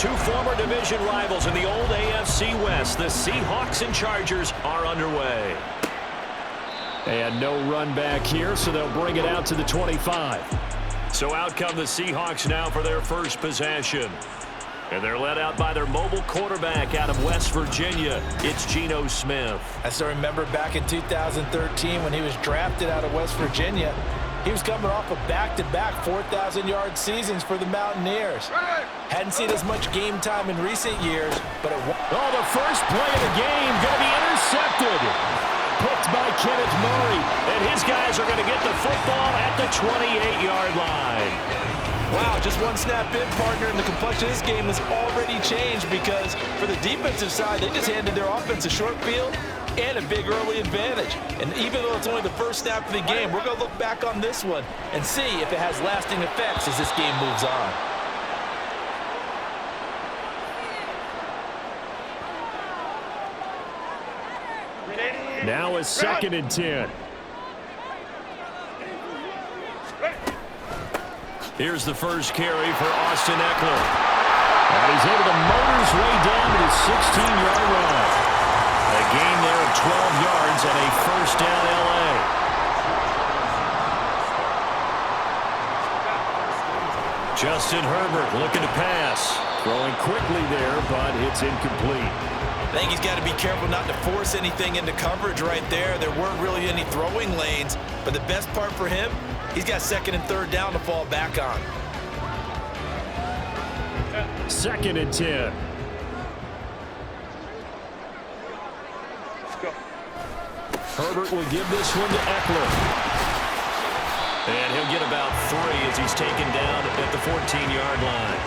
Two former division rivals in the old AFC West, the Seahawks and Chargers, are underway. And no run back here, so they'll bring it out to the 25. So out come the Seahawks now for their first possession. And they're led out by their mobile quarterback out of West Virginia. It's Geno Smith. I still remember back in 2013 when he was drafted out of West Virginia. He was coming off of back-to-back 4,000-yard seasons for the Mountaineers. Hadn't seen as much game time in recent years, but the first play of the game going to be intercepted. Picked by Kenneth Murray, and his guys are going to get the football at the 28-yard line. Wow, just one snap in, partner, and the complexion of this game has already changed because for the defensive side, they just handed their offense a short field and a big early advantage. And even though it's only the first snap of the game, we're going to look back on this one and see if it has lasting effects as this game moves on. Now a 2nd and 10. Here's the first carry for Austin Eckler. And he's able to motor his way down to the 16-yard line. A gain there of 12 yards and a first down L.A. Justin Herbert looking to pass. Throwing quickly there, but it's incomplete. I think he's got to be careful not to force anything into coverage right there. There weren't really any throwing lanes, but the best part for him, he's got 2nd and 3rd down to fall back on. 2nd and 10. Herbert will give this one to Eckler. And he'll get about 3 as he's taken down at the 14-yard line.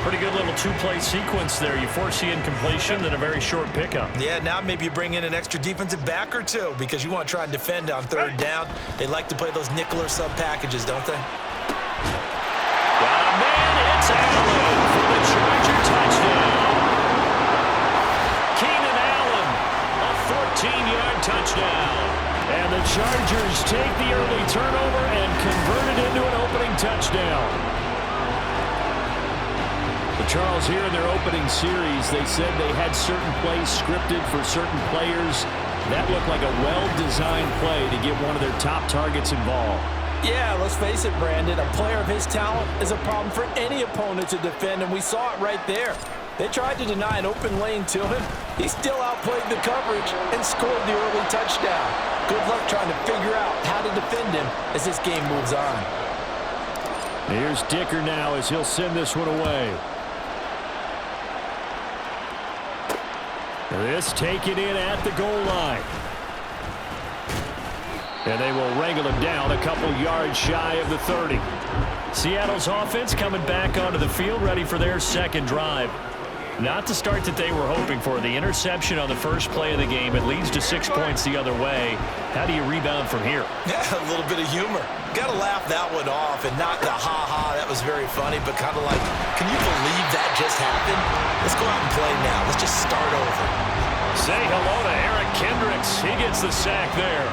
Pretty good little two-play sequence there. You force the incompletion, then a very short pickup. Yeah, now maybe you bring in an extra defensive back or two because you want to try and defend on 3rd down. They like to play those nickel or sub packages, don't they? Got a man, it's Allen for the Charger touchdown. Keenan Allen, a 14-yard touchdown. And the Chargers take the early turnover and convert it into an opening touchdown. Charles, here in their opening series, they said they had certain plays scripted for certain players. That looked like a well-designed play to get one of their top targets involved. Yeah, let's face it, Brandon. A player of his talent is a problem for any opponent to defend, and we saw it right there. They tried to deny an open lane to him. He still outplayed the coverage and scored the early touchdown. Good luck trying to figure out how to defend him as this game moves on. Here's Dicker now as he'll send this one away. This taken in at the goal line. And they will wrangle him down a couple yards shy of the 30. Seattle's offense coming back onto the field, ready for their second drive. Not the start that they were hoping for. The interception on the first play of the game. It leads to 6 points the other way. How do you rebound from here? Yeah, a little bit of humor. Got to laugh that one off and not the ha-ha. That was very funny, but kind of like, can you believe that just happened? Let's go out and play now. Let's just start over. Say hello to Eric Kendricks. He gets the sack there.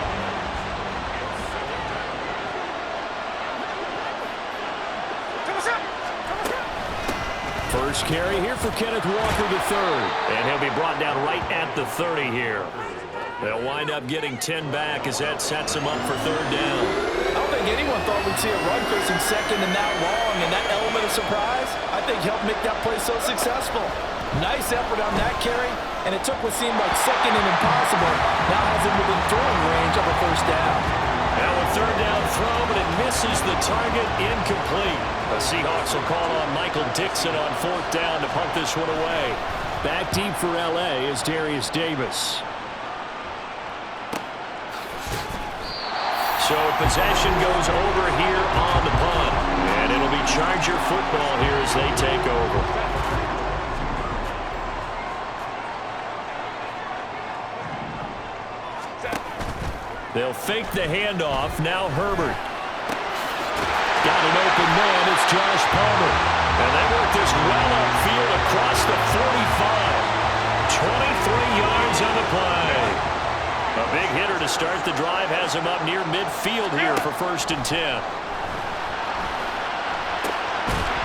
First carry here for Kenneth Walker III. And he'll be brought down right at the 30 here. They'll wind up getting 10 back as that sets them up for 3rd down. I don't think anyone thought we'd see a run facing 2nd and that long, and that element of surprise, I think, helped make that play so successful. Nice effort on that carry, and it took what seemed like 2nd and impossible. Now has him within throwing range of a 1st down. Now a 3rd down throw, but it misses the target, incomplete. The Seahawks will call on Michael Dixon on 4th down to punt this one away. Back deep for L.A. is Darius Davis. So possession goes over here on the punt. And it'll be Charger football here as they take over. They'll fake the handoff. Now Herbert. Got an open man. It's Josh Palmer. And they work this well upfield across the 45. 23 yards on the play. A big hitter to start the drive has him up near midfield here for 1st and 10.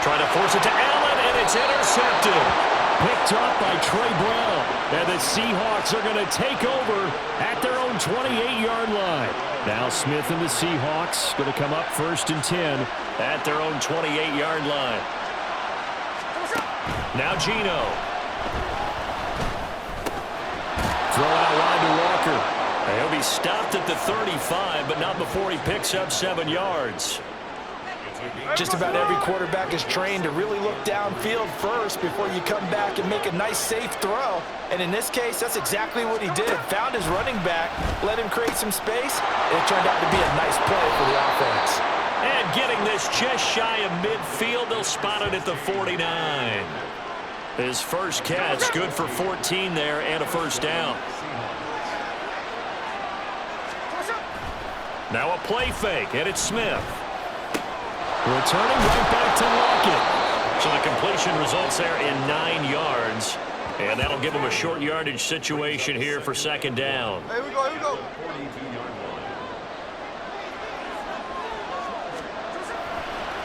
Trying to force it to Allen, and it's intercepted. Picked off by Trey Brown. And the Seahawks are going to take over at their own 28-yard line. Now Smith and the Seahawks going to come up 1st and 10 at their own 28-yard line. Now Geno. Throw out wide to Walker. He'll be stopped at the 35, but not before he picks up 7 yards. Just about every quarterback is trained to really look downfield first before you come back and make a nice, safe throw. And in this case, that's exactly what he did. Found his running back, let him create some space, and it turned out to be a nice play for the offense. And getting this just shy of midfield, they'll spot it at the 49. His first catch, good for 14 there and a first down. Now a play fake, and it's Smith. Returning right back to Lockett. So the completion results there in 9 yards. And that'll give him a short yardage situation here for 2nd down. Here we go, here we go.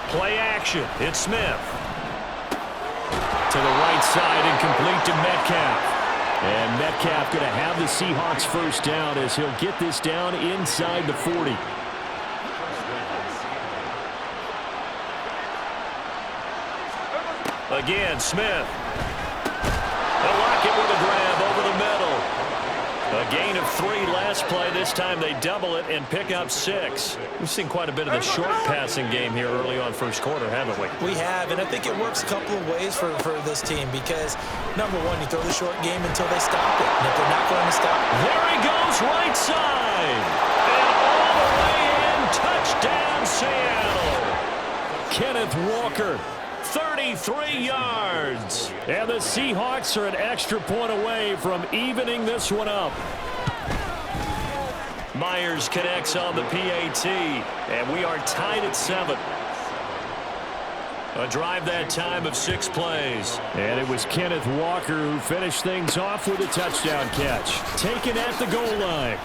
Play action. It's Smith. To the right side and complete to Metcalf. And Metcalf going to have the Seahawks first down as he'll get this down inside the 40. Again, Smith. Lockett with a grab over the middle. A gain of 3 last play. This time they double it and pick up 6. We've seen quite a bit of the short passing game here early on first quarter, haven't we? We have, and I think it works a couple of ways for this team because, number one, you throw the short game until they stop it. And if they're not going to stop it. There he goes, right side. And all the way in, touchdown Seattle. Kenneth Walker. 33 yards. And the Seahawks are an extra point away from evening this one up. Myers connects on the PAT. And we are tied at 7. A drive that time of 6 plays. And it was Kenneth Walker who finished things off with a touchdown catch. Taken at the goal line.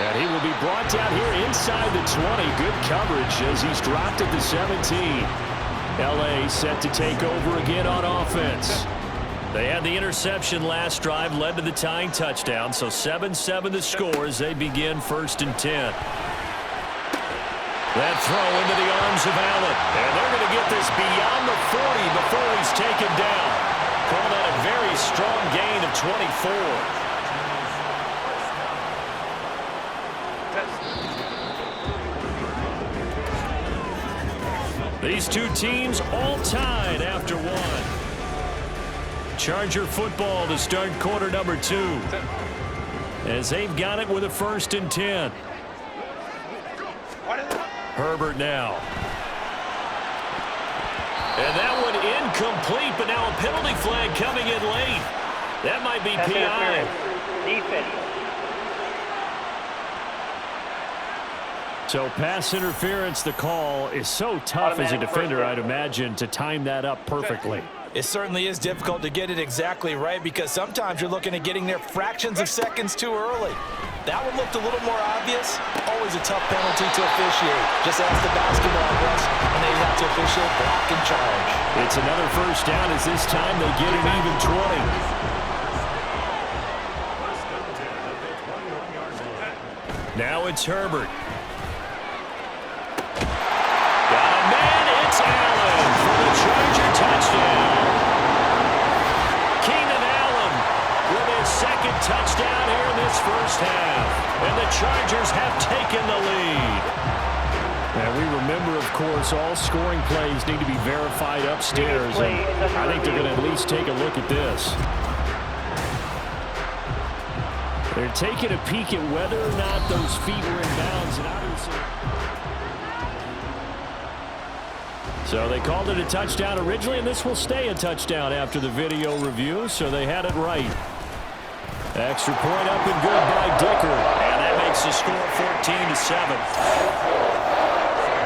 And he will be brought down here inside the 20. Good coverage as he's dropped at the 17. L.A. set to take over again on offense. They had the interception last drive, led to the tying touchdown, so 7-7 the score as they begin 1st and 10. That throw into the arms of Allen, and they're going to get this beyond the 40 before he's taken down. Call that a very strong gain of 24. These two teams all tied after 1. Charger football to start quarter number 2. As they've got it with a 1st and 10. Herbert now. And that one incomplete, but now a penalty flag coming in late. That might be PI. Defense. So pass interference, the call is so tough as a defender, I'd imagine, to time that up perfectly. It certainly is difficult to get it exactly right because sometimes you're looking at getting there fractions of seconds too early. That one looked a little more obvious. Always a tough penalty to officiate. Just ask the basketball refs when they have to officiate block and charge. It's another first down as this time they get an even 20. Now it's Herbert. It's Allen for the Charger touchdown. Keenan Allen with his 2nd touchdown here in this first half. And the Chargers have taken the lead. And we remember, of course, all scoring plays need to be verified upstairs. And I think they're going to at least take a look at this. They're taking a peek at whether or not those feet were in bounds. And obviously, so they called it a touchdown originally, and this will stay a touchdown after the video review, so they had it right. Extra point up and good by Dicker. And that makes the score 14-7.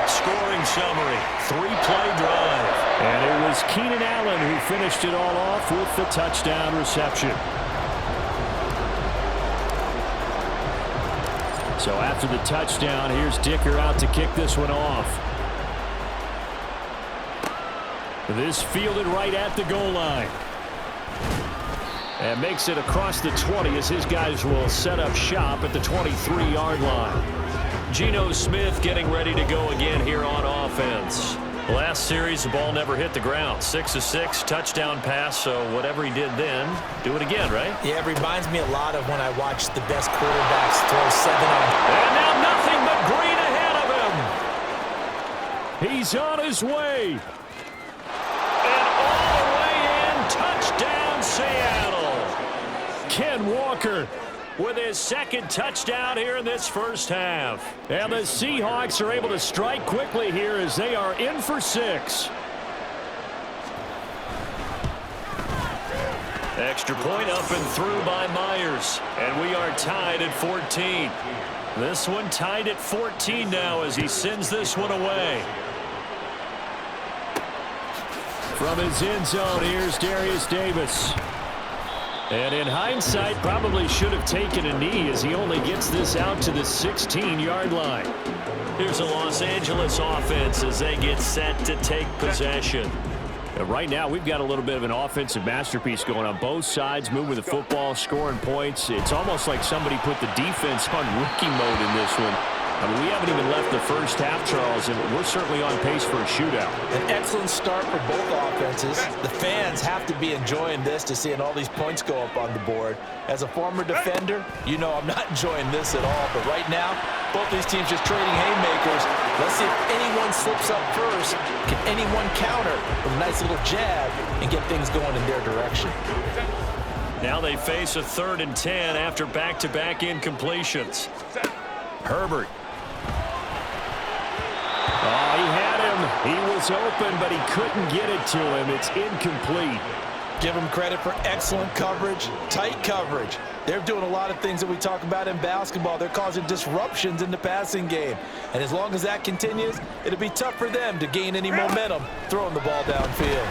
Scoring summary, 3-play drive. And it was Keenan Allen who finished it all off with the touchdown reception. So after the touchdown, here's Dicker out to kick this one off. This fielded right at the goal line. And makes it across the 20 as his guys will set up shop at the 23-yard line. Geno Smith getting ready to go again here on offense. Last series, the ball never hit the ground. 6 of 6, touchdown pass, so whatever he did then, do it again, right? Yeah, it reminds me a lot of when I watched the best quarterbacks throw 7 on. And now nothing but green ahead of him. He's on his way. And all the way in, touchdown Seattle. Ken Walker with his second touchdown here in this first half. And the Seahawks are able to strike quickly here as they are in for 6. Extra point up and through by Myers. And we are tied at 14. This one tied at 14 now as he sends this one away. From his end zone, here's Darius Davis. And in hindsight, probably should have taken a knee as he only gets this out to the 16-yard line. Here's a Los Angeles offense as they get set to take possession. And right now, we've got a little bit of an offensive masterpiece going on both sides, moving the football, scoring points. It's almost like somebody put the defense on rookie mode in this one. I mean, we haven't even left the first half, Charles, and we're certainly on pace for a shootout. An excellent start for both offenses. The fans have to be enjoying this to seeing all these points go up on the board. As a former defender, you know I'm not enjoying this at all. But right now, both these teams just trading haymakers. Let's see if anyone slips up first. Can anyone counter with a nice little jab and get things going in their direction? Now they face a 3rd and 10 after back-to-back incompletions. Herbert. Oh, he had him. He was open, but he couldn't get it to him. It's incomplete. Give them credit for excellent coverage, tight coverage. They're doing a lot of things that we talk about in basketball. They're causing disruptions in the passing game. And as long as that continues, it'll be tough for them to gain any momentum throwing the ball downfield.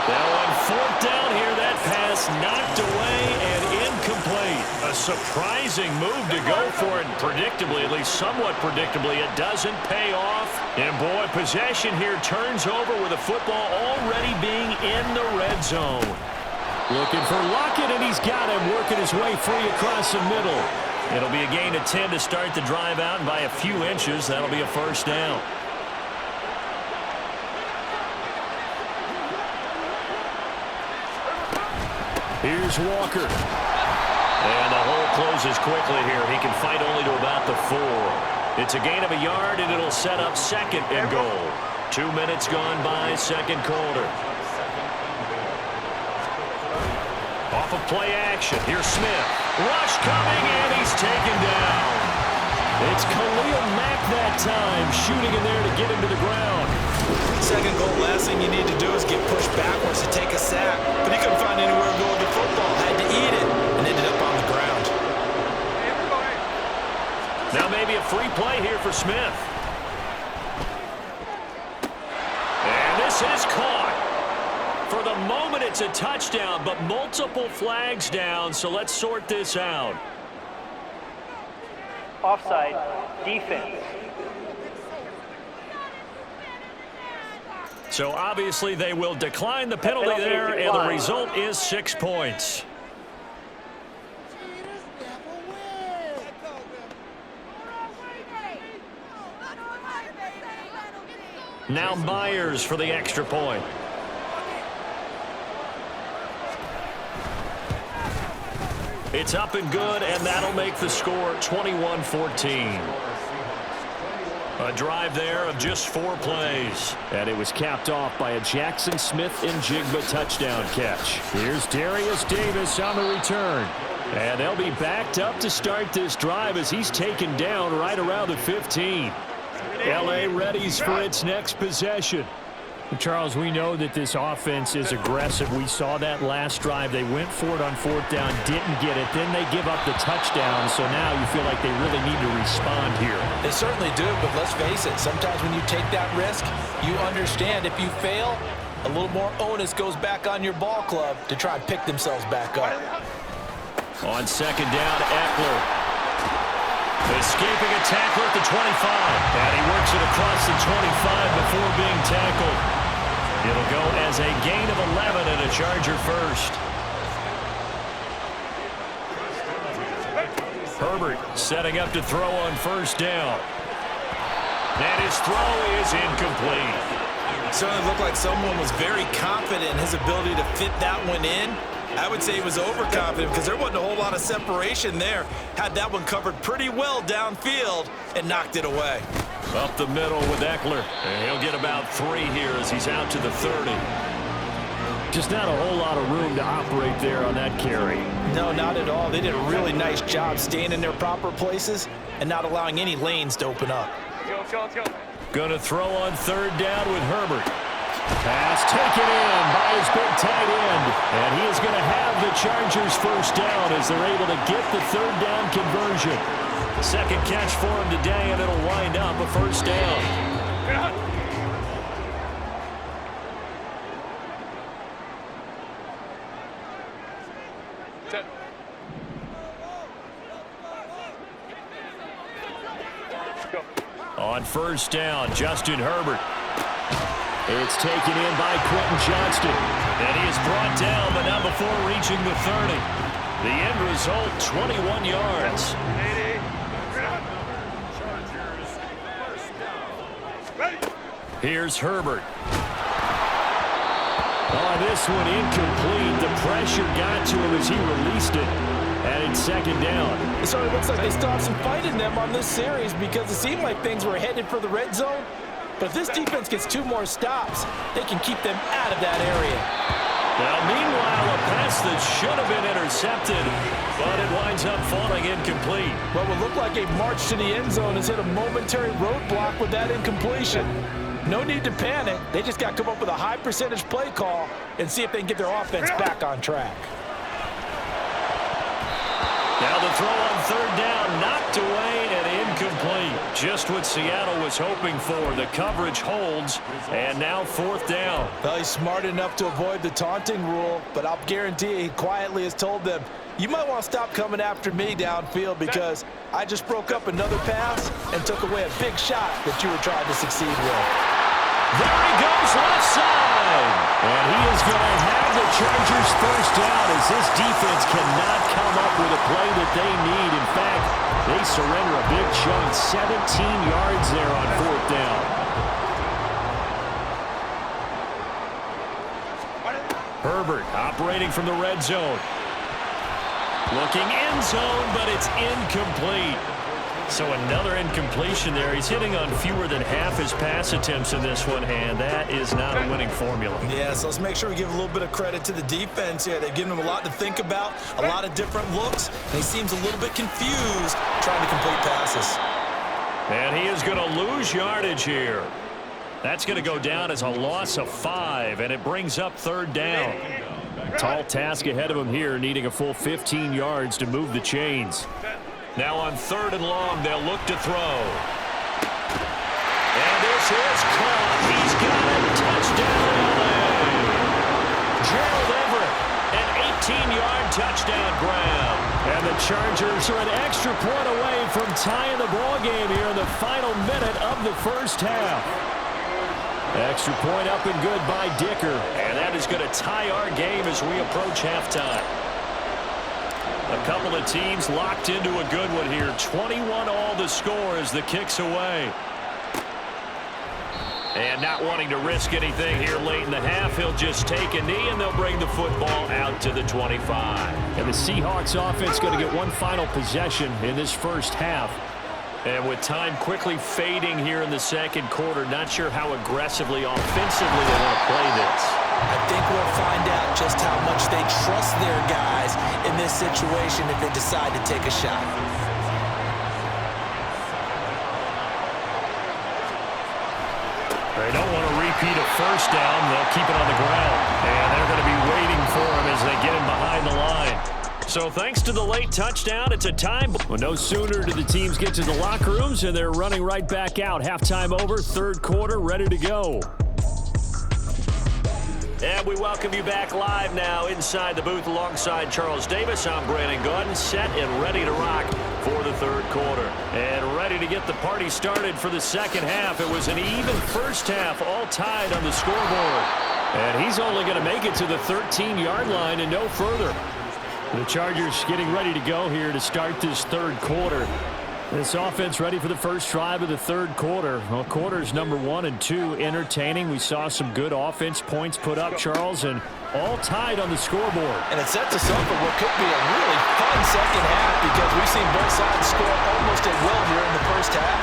Now on 4th down here, that pass knocked away and incomplete. A surprising move to go for it, and predictably, at least somewhat predictably, it doesn't pay off. And boy, possession here turns over with the football already being in the red zone. Looking for Lockett, and he's got him working his way free across the middle. It'll be a gain of 10 to start the drive out, and by a few inches, that'll be a first down. Here's Walker. And the hole closes quickly here. He can fight only to about the 4. It's a gain of a yard, and it'll set up 2nd and goal. 2 minutes gone by, 2nd quarter. Off of play action. Here's Smith. Rush coming, and he's taken down. It's Khalil Mack that time, shooting in there to get him to the ground. 2nd goal, last thing you need to do is get pushed backwards to take a sack. But he couldn't find anywhere to go with the football. Had to eat it and ended up on the ground. Now maybe a free play here for Smith. And this is caught. For the moment, it's a touchdown, but multiple flags down, so let's sort this out. Offside, defense. So obviously they will decline the penalty there, and the result is 6 points. Now Myers for the extra point. It's up and good, and that'll make the score 21-14. A drive there of just 4 plays. And it was capped off by a Jackson Smith-Njigba touchdown catch. Here's Darius Davis on the return. And they'll be backed up to start this drive as he's taken down right around the 15. L.A. readies for its next possession. Charles, we know that this offense is aggressive. We saw that last drive. They went for it on 4th down, didn't get it. Then they give up the touchdown, so now you feel like they really need to respond here. They certainly do, but let's face it. Sometimes when you take that risk, you understand if you fail, a little more onus goes back on your ball club to try and pick themselves back up. On 2nd down, Eckler. Escaping a tackle at the 25. And he works it across the 25 before being tackled. It'll go as a gain of 11 and a Charger first. Herbert setting up to throw on first down. And his throw is incomplete. It certainly looked like someone was very confident in his ability to fit that one in. I would say he was overconfident because there wasn't a whole lot of separation there. Had that one covered pretty well downfield and knocked it away. Up the middle with Eckler. And he'll get about 3 here as he's out to the 30. Just not a whole lot of room to operate there on that carry. No, not at all. They did a really nice job staying in their proper places and not allowing any lanes to open up. Going to throw on third down with Herbert. Pass taken in by his big tight end. And he is going to have the Chargers first down as they're able to get the third down conversion. Second catch for him today, and it'll wind up a first down. On first down, Justin Herbert. It's taken in by Quentin Johnston. And he is brought down, but not before reaching the 30. The end result, 21 yards. Here's Herbert. Oh, this one incomplete. The pressure got to him as he released it. And it's second down. So it looks like they still have some fight in them on this series because it seemed like things were headed for the red zone. But if this defense gets 2 more stops, they can keep them out of that area. Now, meanwhile, a pass that should have been intercepted, but it winds up falling incomplete. What would look like a march to the end zone has hit a momentary roadblock with that incompletion. No need to panic. They just got to come up with a high percentage play call and see if they can get their offense back on track. Now the throw on third down, knocked away and incomplete. Just what Seattle was hoping for. The coverage holds, and now fourth down. Well, he's smart enough to avoid the taunting rule, but I'll guarantee he quietly has told them, you might want to stop coming after me downfield because I just broke up another pass and took away a big shot that you were trying to succeed with. There he goes, left side. And he is going to have the Chargers first down as this defense cannot come up with a play that they need. In fact, they surrender a big chunk, 17 yards there on fourth down. Herbert operating from the red zone. Looking end zone, but it's incomplete. So another incompletion there. He's hitting on fewer than half his pass attempts in this one, and that is not a winning formula. Yeah, so let's make sure we give a little bit of credit to the defense here. They've given him a lot to think about, a lot of different looks, and he seems a little bit confused trying to complete passes. And he is going to lose yardage here. That's going to go down as a loss of 5, and it brings up third down. Tall task ahead of him here, needing a full 15 yards to move the chains. Now on third and long, they'll look to throw. And this is caught. He's got it. Touchdown, LA. Gerald Everett, an 18-yard touchdown grab. And the Chargers are an extra point away from tying the ball game here in the final minute of the first half. Extra point up and good by Dicker. And that is going to tie our game as we approach halftime. A couple of teams locked into a good one here. 21 all the score as the kick's away. And not wanting to risk anything here late in the half, he'll just take a knee and they'll bring the football out to the 25. And the Seahawks offense going to get one final possession in this first half. And with time quickly fading here in the second quarter, not sure how aggressively offensively they want to play this. I think we'll find out just how much they trust their guys in this situation if they decide to take a shot. They don't want to repeat a first down. They'll keep it on the ground. And they're going to be waiting for him as they get him behind the line. So thanks to the late touchdown, it's a time. Well, no sooner do the teams get to the locker rooms and they're running right back out. Halftime over, third quarter, ready to go. And we welcome you back live now inside the booth alongside Charles Davis. I'm Brandon Gordon, set and ready to rock for the third quarter. And ready to get the party started for the second half. It was an even first half, all tied on the scoreboard. And he's only going to make it to the 13-yard line and no further. The Chargers getting ready to go here to start this third quarter. This offense ready for the first drive of the third quarter. Well, quarters number 1 and 2 entertaining. We saw some good offense points put up, Charles, and all tied on the scoreboard. And it sets us up for what could be a really fun second half because we've seen both sides score almost at will here in the first half.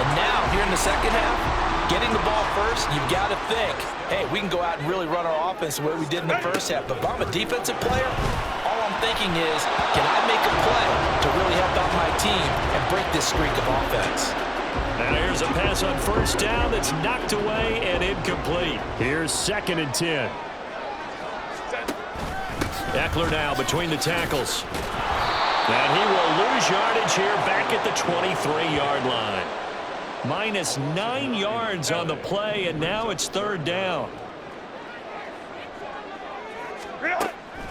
And now, here in the second half, getting the ball first, you've got to think, hey, we can go out and really run our offense the way we did in the first half. But if I'm a defensive player, all I'm thinking is, can I make a play to really help out my team and break this streak of offense? And here's a pass on first down that's knocked away and incomplete. Here's 2nd and 10. Eckler now between the tackles. And he will lose yardage here back at the 23-yard line. Minus 9 yards on the play, and now it's third down.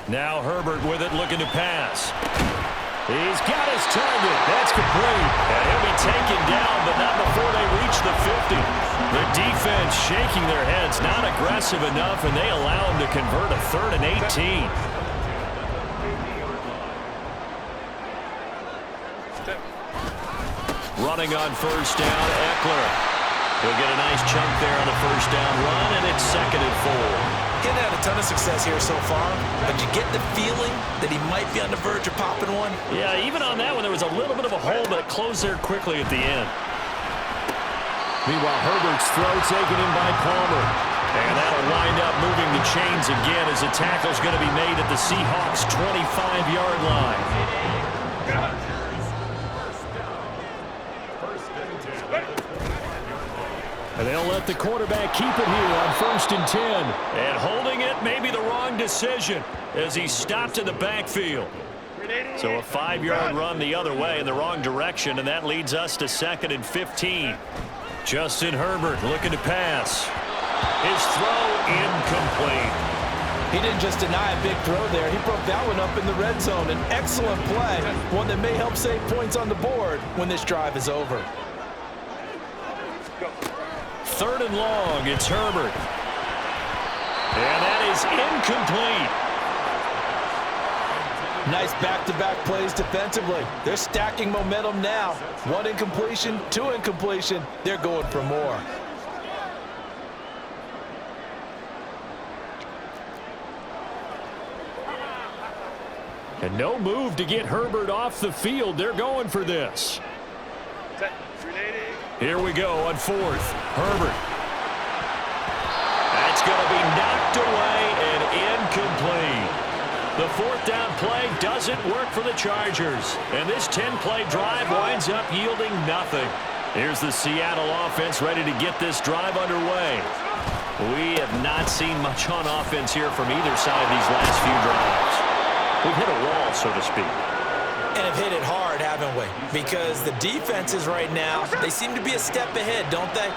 Now Herbert with it, looking to pass. He's got his target. That's complete. And he'll be taken down, but not before they reach the 50. The defense shaking their heads, not aggressive enough, and they allow him to convert a 3rd and 18. Running on first down, Eckler. He'll get a nice chunk there on the first down run, and it's 2nd and 4. He's had a ton of success here so far, but you get the feeling that he might be on the verge of popping one. Yeah, even on that one, there was a little bit of a hole, but it closed there quickly at the end. Meanwhile, Herbert's throw taken in by Palmer. And that'll wind up moving the chains again as the tackle's going to be made at the Seahawks' 25-yard line. And they'll let the quarterback keep it here on 1st and 10. And holding it may be the wrong decision as he stopped in the backfield. So a 5-yard run the other way in the wrong direction, and that leads us to 2nd and 15. Justin Herbert looking to pass. His throw incomplete. He didn't just deny a big throw there. He broke that one up in the red zone. An excellent play, one that may help save points on the board when this drive is over. 3rd and long, it's Herbert. And that is incomplete. Nice back-to-back plays defensively. They're stacking momentum now. 1 incompletion, 2 incompletion. They're going for more. And no move to get Herbert off the field. They're going for this. Here we go on 4th. Herbert. That's going to be knocked away and incomplete. The 4th down play doesn't work for the Chargers. And this 10-play drive winds up yielding nothing. Here's the Seattle offense ready to get this drive underway. We have not seen much on offense here from either side these last few drives. We've hit a wall, so to speak. And have hit it hard, haven't we? Because the defenses right now, they seem to be a step ahead, don't they?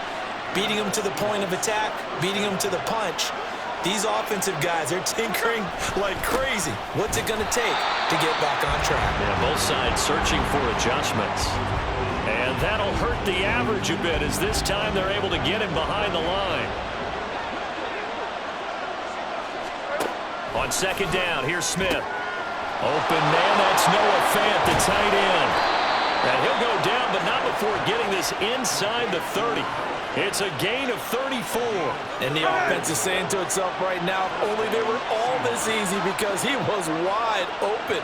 Beating them to the point of attack, beating them to the punch. These offensive guys, they're tinkering like crazy. What's it going to take to get back on track? Yeah, both sides searching for adjustments. And that'll hurt the average a bit as this time they're able to get him behind the line. On 2nd down, here's Smith. Open man, that's Noah Fant, the tight end. And he'll go down, but not before getting this inside the 30. It's a gain of 34. And the offense is saying to itself right now, if only they were all this easy because he was wide open.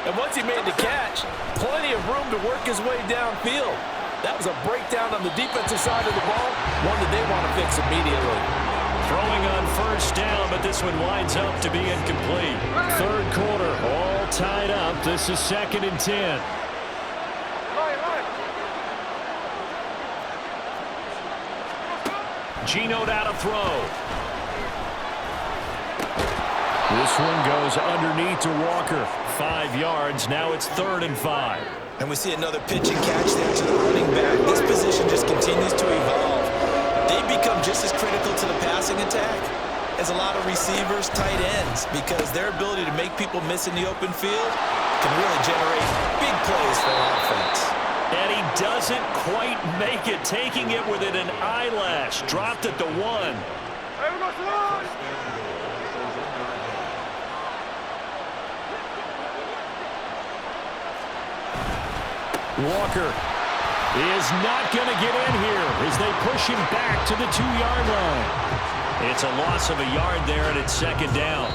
And once he made the catch, plenty of room to work his way downfield. That was a breakdown on the defensive side of the ball, one that they want to fix immediately. Throwing on first down, but this one winds up to be incomplete. Third quarter, all tied up. This is 2nd and 10. Geno out to throw. This one goes underneath to Walker. 5 yards. Now it's 3rd and 5. And we see another pitch and catch there to the running back. This position just continues to evolve. They become just as critical to the passing attack is a lot of receivers, tight ends, because their ability to make people miss in the open field can really generate big plays for an offense. And he doesn't quite make it, taking it within an eyelash. Dropped at the 1. Walker is not going to get in here as they push him back to the 2-yard line. It's a loss of a yard there, and it's second down.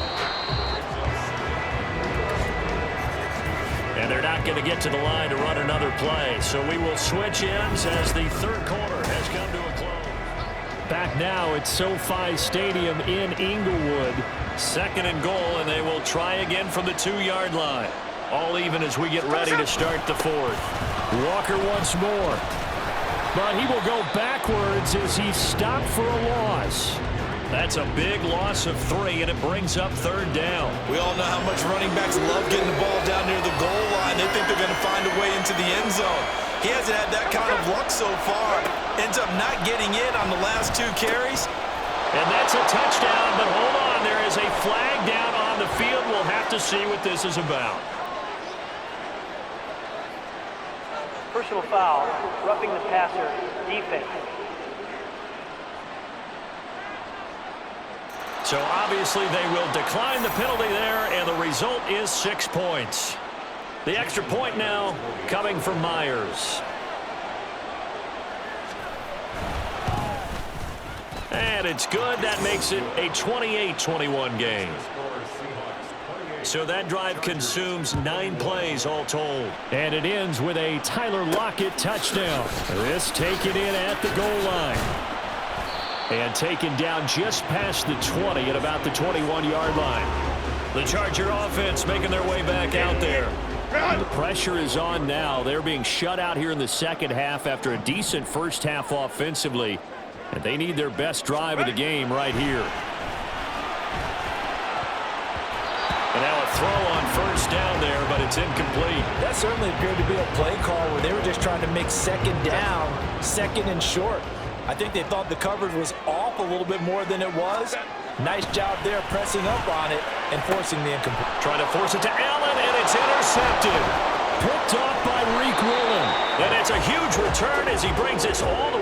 And they're not going to get to the line to run another play. So we will switch ends as the third quarter has come to a close. Back now at SoFi Stadium in Inglewood. Second and goal, and they will try again from the 2-yard line. All even as we get ready to start the fourth. Walker once more. But he will go backwards as he's stopped for a loss. That's a big loss of 3, and it brings up third down. We all know how much running backs love getting the ball down near the goal line. They think they're going to find a way into the end zone. He hasn't had that kind of luck so far. Ends up not getting in on the last 2 carries. And that's a touchdown, but hold on. There is a flag down on the field. We'll have to see what this is about. Personal foul, roughing the passer, defense. So obviously they will decline the penalty there, and the result is 6 points. The extra point now coming from Myers. And it's good. That makes it a 28-21 game. So that drive consumes 9 plays all told. And it ends with a Tyler Lockett touchdown. This taken in at the goal line. And taken down just past the 20 at about the 21-yard line. The Charger offense making their way back out there. And the pressure is on now. They're being shut out here in the second half after a decent first half offensively. And they need their best drive of the game right here. And now a throw on first down there, but it's incomplete. That certainly appeared to be a play call where they were just trying to make second down, second and short. I think they thought the coverage was off a little bit more than it was. Nice job there pressing up on it and forcing the incomplete. Trying to force it to Allen, and it's intercepted. Picked off by Reek Willen. And it's a huge return as he brings us all the